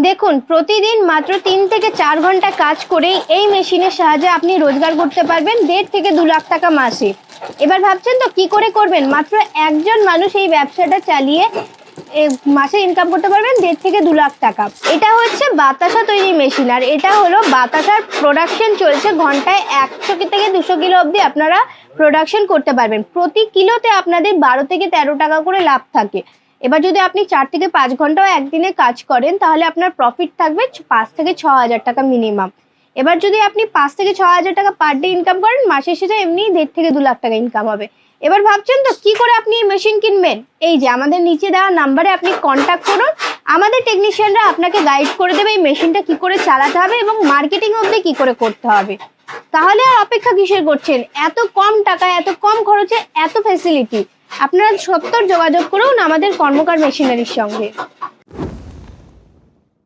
দেখুন, প্রতিদিন মাত্র 3 থেকে 4 ঘন্টা কাজ করেই এই মেশিনের সাহায্যে আপনি রোজগার করতে পারবেন 1.5 থেকে 2 লাখ টাকা মাসে। এবার ভাবছেন তো কি করে করবেন? মাত্র একজন মানুষ এই ব্যবসাটা চালিয়ে মাসে ইনকাম করতে পারবেন 1.5 থেকে 2 লাখ টাকা। এটা হচ্ছে বাতাসা তৈরি মেশিন, আর এটা হলো বাতাসার প্রোডাকশন চলছে ঘন্টায় 100 থেকে 200 কিলো অবধি আপনারা প্রোডাকশন করতে পারবেন। প্রতি কিলোতে আপনাদের 12 থেকে 13 টাকা করে লাভ থাকে। এবার যদি আপনি 4 থেকে 5 ঘন্টাও একদিনে কাজ করেন তাহলে আপনার প্রফিট থাকবে 5 থেকে 6 হাজার টাকা মিনিমাম। এবার যদি আপনি 5 থেকে 6 হাজার টাকা পার ডে ইনকাম করেন, মাসের শেষে এমনি 1.5 থেকে 2 লাখ টাকা ইনকাম হবে। এবার ভাবছেন তো কি করে আপনি এই মেশিন কিনবেন? এই যে আমাদের নিচে দেওয়া নাম্বারে আপনি কন্ট্যাক্ট করুন, আমাদের টেকনিশিয়ানরা আপনাকে গাইড করে দেবে এই মেশিনটা কি করে চালাতে হবে এবং মার্কেটিং অবধি কি করে করতে হবে। তাহলে আর অপেক্ষা কিসের করছেন? এত কম টাকায়, এত কম খরচে, এত ফ্যাসিলিটি, আপনারা সত্তর যোগাযোগ করুন আমাদের কর্মকার মেশিনারির সঙ্গে।